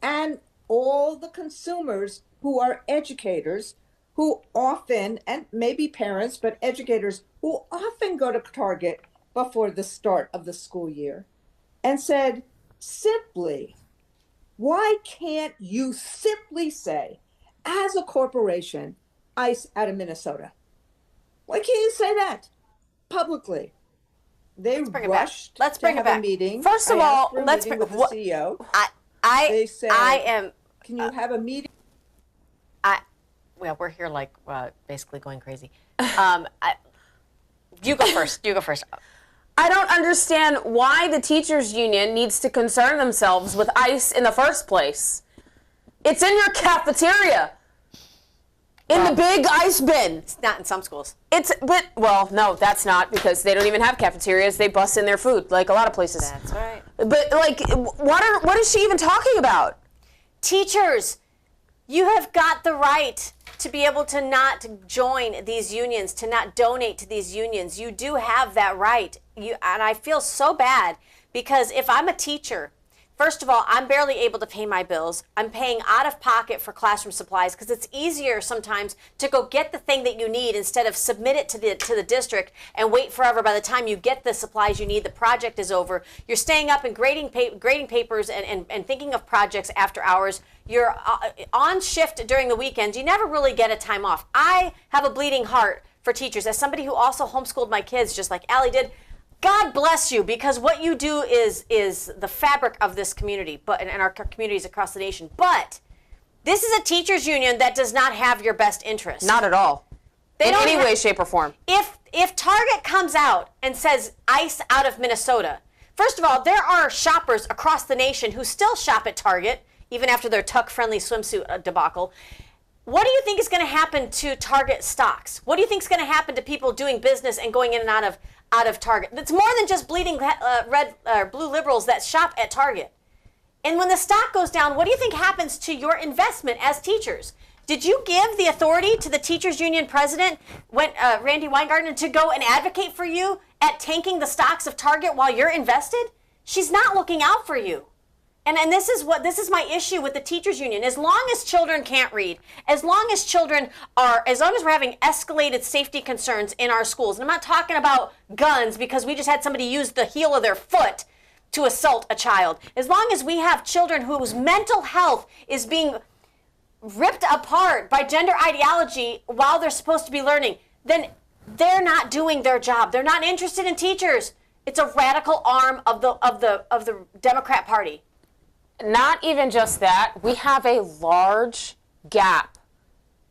and all the consumers who are educators who often, and maybe parents, but educators who often go to Target before the start of the school year, and said simply, why can't you simply say, as a corporation, ICE out of Minnesota. Why can't you say that publicly? They rushed Let's bring to it have back. a meeting. First of all, let's bring with the CEO. They said, can you have a meeting? Well, we're here like basically going crazy. You go first. You go first. I don't understand why the teachers union needs to concern themselves with ICE in the first place. It's in your cafeteria. In the big ice bin. It's not in some schools. Well, no, that's not, because they don't even have cafeterias. They bust in their food, like a lot of places. That's right. But, like, what is she even talking about? Teachers, you have got the right to be able to not join these unions, to not donate to these unions. You do have that right. And I feel so bad, because if I'm a teacher, first of all, I'm barely able to pay my bills. I'm paying out of pocket for classroom supplies, because it's easier sometimes to go get the thing that you need instead of submit it to the district and wait forever. By the time you get the supplies you need, the project is over. You're staying up and grading papers and thinking of projects after hours. You're on shift during the weekends. You never really get a time off. I have a bleeding heart for teachers. As somebody who also homeschooled my kids, just like Allie did, God bless you, because what you do is the fabric of this community, and our communities across the nation. But this is a teachers union that does not have your best interest. Not at all. In any way, shape, or form. If Target comes out and says ICE out of Minnesota, first of all, there are shoppers across the nation who still shop at Target, even after their tuck-friendly swimsuit debacle. What do you think is going to happen to Target stocks? What do you think is going to happen to people doing business and going in and out of Target? It's more than just bleeding blue liberals that shop at Target. And when the stock goes down, what do you think happens to your investment as teachers? Did you give the authority to the teachers union president, Randy Weingarten, to go and advocate for you at tanking the stocks of Target while you're invested? She's not looking out for you. And this is my issue with the teachers union. As long as children can't read, as long as we're having escalated safety concerns in our schools, and I'm not talking about guns, because we just had somebody use the heel of their foot to assault a child. As long as we have children whose mental health is being ripped apart by gender ideology while they're supposed to be learning, then they're not doing their job. They're not interested in teachers. It's a radical arm of the Democrat Party. Not even just that, we have a large gap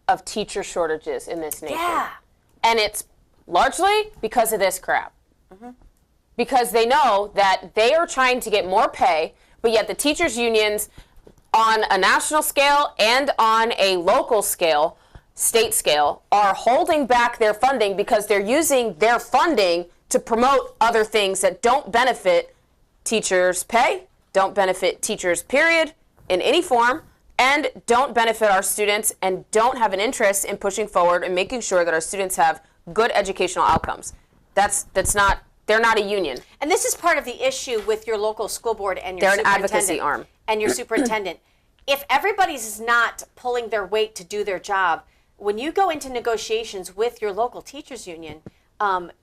of teacher shortages in this nation. Yeah. And it's largely because of this crap. Mm-hmm. Because they know that they are trying to get more pay, but yet the teachers unions on a national scale and on a local scale, state scale, are holding back their funding because they're using their funding to promote other things that don't benefit teachers' pay, don't benefit teachers, period, in any form, and don't benefit our students, and don't have an interest in pushing forward and making sure that our students have good educational outcomes. They're not a union. And this is part of the issue with your local school board and your superintendent. They're an advocacy arm. And your superintendent. If everybody's not pulling their weight to do their job, when you go into negotiations with your local teachers union,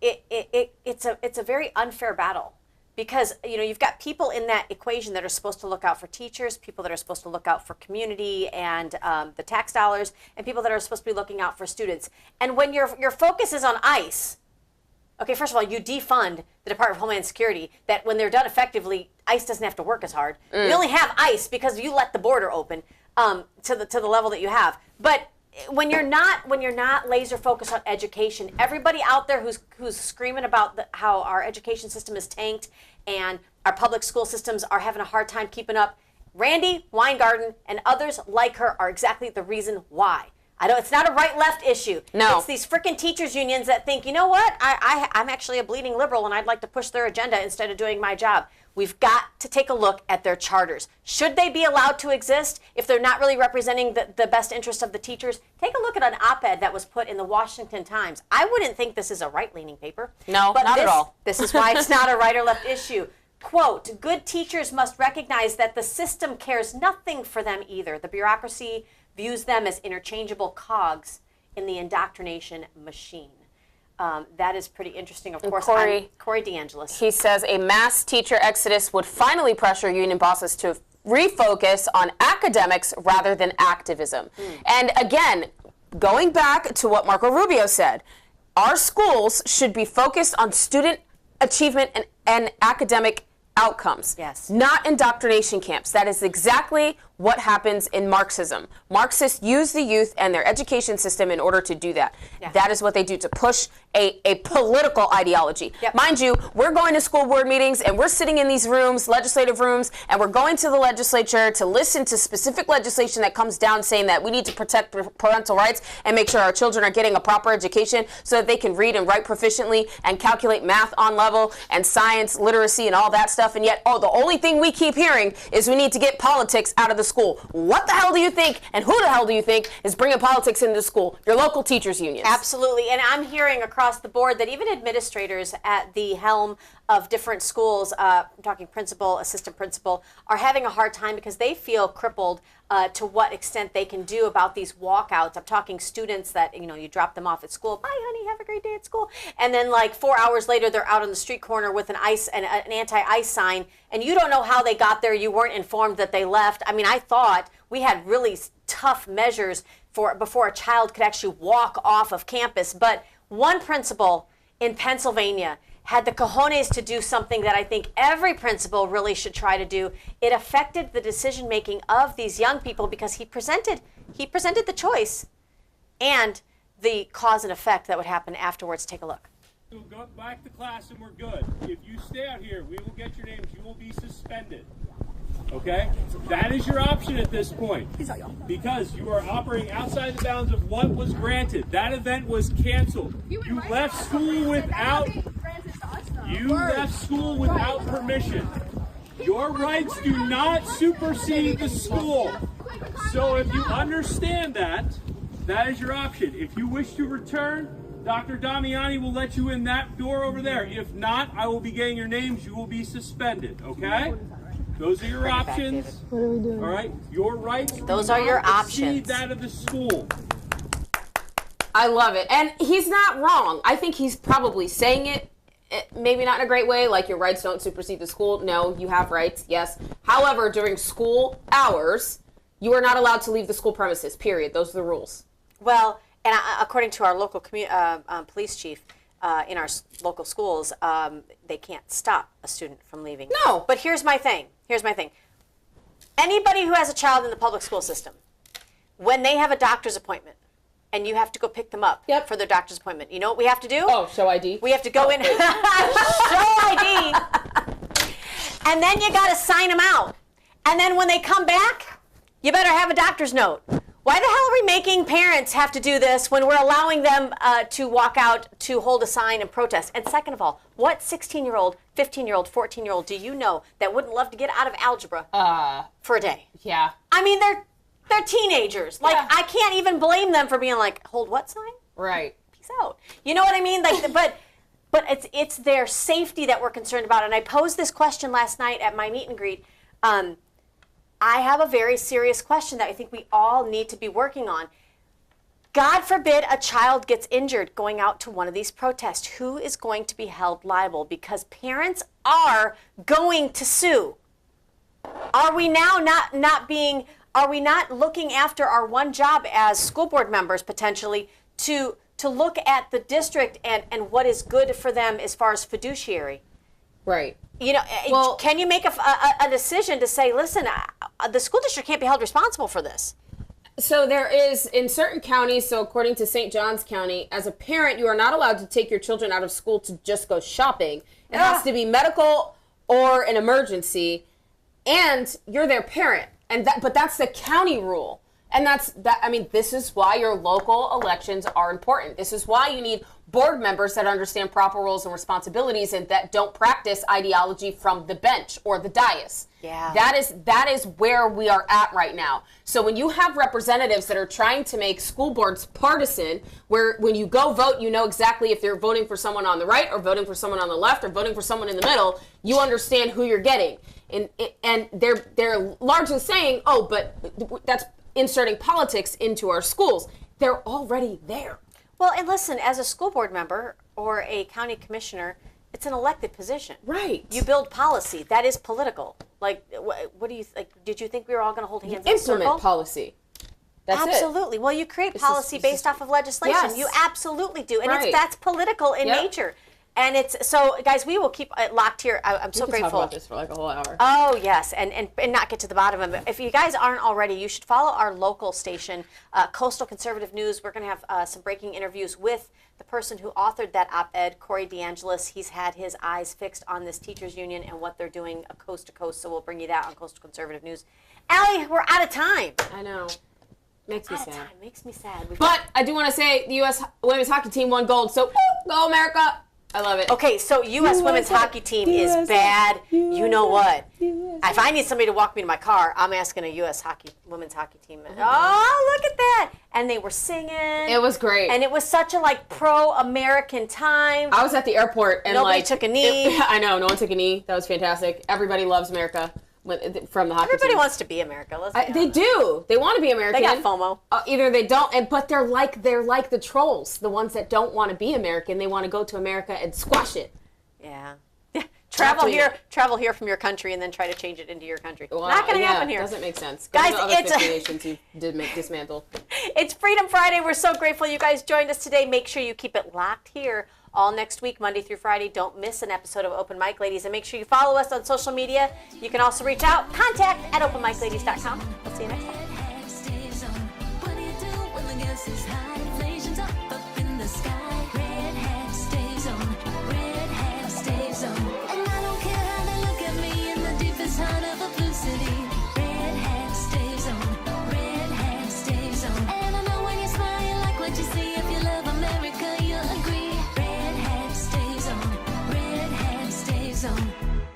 it's a very unfair battle. Because, you've got people in that equation that are supposed to look out for teachers, people that are supposed to look out for community and the tax dollars, and people that are supposed to be looking out for students. And when your focus is on ICE, okay, first of all, you defund the Department of Homeland Security, that when they're done effectively, ICE doesn't have to work as hard. We only have ICE because you let the border open to the level that you have. But when you're not laser focused on education, everybody out there who's screaming about how our education system is tanked and our public school systems are having a hard time keeping up, Randy Weingarten and others like her are exactly the reason why. It's not a right-left issue. No. It's these freaking teachers unions that think, you know what, I'm actually a bleeding liberal and I'd like to push their agenda instead of doing my job. We've got to take a look at their charters. Should they be allowed to exist if they're not really representing the best interest of the teachers? Take a look at an op-ed that was put in the Washington Times. I wouldn't think this is a right-leaning paper. No, but not at all. This is why it's not a right or left issue. Quote, good teachers must recognize that the system cares nothing for them either. The bureaucracy views them as interchangeable cogs in the indoctrination machine. That is pretty interesting. Of course, Corey DeAngelis. He says a mass teacher exodus would finally pressure union bosses to refocus on academics rather than activism. And again, going back to what Marco Rubio said, our schools should be focused on student achievement and academic outcomes, not indoctrination camps. That is exactly what happens in Marxism. Marxists use the youth and their education system in order to do that. That is what they do, to push a political ideology. Mind you, we're going to school board meetings and we're sitting in these rooms, legislative rooms, and we're going to the legislature to listen to specific legislation that comes down saying that we need to protect parental rights and make sure our children are getting a proper education so that they can read and write proficiently and calculate math on level and science, literacy, and all that stuff. And yet, the only thing we keep hearing is we need to get politics out of the school. What the hell do you think, and who the hell do you think is bringing politics into the school? Your local teachers unions. Absolutely. And I'm hearing across the board that even administrators at the helm of different schools, I'm talking principal, assistant principal, are having a hard time because they feel crippled to what extent they can do about these walkouts. I'm talking students that, you drop them off at school. Bye, honey, have a great day at school. And then like 4 hours later, they're out on the street corner with an anti-ice sign, and you don't know how they got there. You weren't informed that they left. I mean, I thought we had really tough measures before a child could actually walk off of campus. But one principal in Pennsylvania had the cojones to do something that I think every principal really should try to do. It affected the decision making of these young people because he presented the choice and the cause and effect that would happen afterwards. Take a look. We'll go back to class and we're good. If you stay out here, we will get your names. You will be suspended. Okay? That is your option at this point. Because you are operating outside the bounds of what was granted. That event was canceled. You left school without permission. Your rights do not supersede the school. So if you understand that, that is your option. If you wish to return, Dr. Damiani will let you in that door over there. If not, I will be getting your names. You will be suspended, okay? Those are your options. What are we doing? All right? Your rights. Those are your options. That of the school. I love it. And he's not wrong. I think he's probably saying it, maybe not in a great way, like your rights don't supersede the school. No, you have rights, yes. However, during school hours, you are not allowed to leave the school premises, period. Those are the rules. Well, and according to our local police chief, in our local schools, they can't stop a student from leaving. No. But here's my thing. Anybody who has a child in the public school system, when they have a doctor's appointment, and you have to go pick them up for their doctor's appointment, you know what we have to do? Oh, show ID. We have to go in, show ID, and then you got to sign them out. And then when they come back, you better have a doctor's note. Why the hell are we making parents have to do this when we're allowing them to walk out to hold a sign and protest? And second of all, what 16-year-old, 15-year-old, 14-year-old do you know that wouldn't love to get out of algebra for a day? Yeah. I mean, they're teenagers. Like, I can't even blame them for being like, hold what sign? Right. Peace out. You know what I mean? Like, but it's their safety that we're concerned about. And I posed this question last night at my meet and greet. I have a very serious question that I think we all need to be working on. God forbid a child gets injured going out to one of these protests. Who is going to be held liable? Because parents are going to sue. Are we now are we not looking after our one job as school board members potentially to look at the district and what is good for them as far as fiduciary? Right. You know, well, can you make a decision to say, listen, the school district can't be held responsible for this? So there is, in certain counties, so according to St. Johns County, as a parent, you are not allowed to take your children out of school to just go shopping. It has to be medical or an emergency, and you're their parent. But that's the county rule. And this is why your local elections are important. This is why you need board members that understand proper roles and responsibilities and that don't practice ideology from the bench or the dais. Yeah. That is where we are at right now. So when you have representatives that are trying to make school boards partisan, where when you go vote, you know exactly if you're voting for someone on the right or voting for someone on the left or voting for someone in the middle, you understand who you're getting. And they're largely saying, oh, but that's inserting politics into our schools. They're already there. Well, and listen, as a school board member or a county commissioner, it's an elected position. Right. You build policy. That is political. Like, what do you like? Did you think we were all going to hold hands in a Implement circle? policy. That's absolutely. Well, you create policy based off of legislation. Yes. You absolutely do, and Right. that's political in nature. And it's so, guys. We will keep it locked here. I'm so We could grateful. talk about this for like a whole hour. Oh yes, and not get to the bottom of it. If you guys aren't already, you should follow our local station, Coastal Conservative News. We're going to have some breaking interviews with the person who authored that op-ed, Corey DeAngelis. He's had his eyes fixed on this teachers union and what they're doing coast to coast. So we'll bring you that on Coastal Conservative News. Allie, we're out of time. I know. Makes me sad. Time. Makes me sad. But I do want to say the U.S. women's hockey team won gold. So go America! I love it. Okay, so U.S. women's hockey team is bad. You know what? If I need somebody to walk me to my car, I'm asking a U.S. women's hockey team. Oh, look at that! And they were singing. It was great. And it was such a pro-American time. I was at the airport and nobody took a knee. I know, no one took a knee. That was fantastic. Everybody loves America from the hockey Everybody team. wants to be America. They do. They want to be American. They got FOMO. Either they don't, but they're like the trolls, the ones that don't want to be American. They want to go to America and squash it. Yeah. Travel here from your country and then try to change it into your country. Well, not going to happen here. Doesn't make sense. Guys, it's 50 nations you did dismantle. It's Freedom Friday. We're so grateful you guys joined us today. Make sure you keep it locked here all next week, Monday through Friday. Don't miss an episode of Open Mic Ladies. And make sure you follow us on social media. You can also reach out, contact at openmicladies.com. We'll see you next time.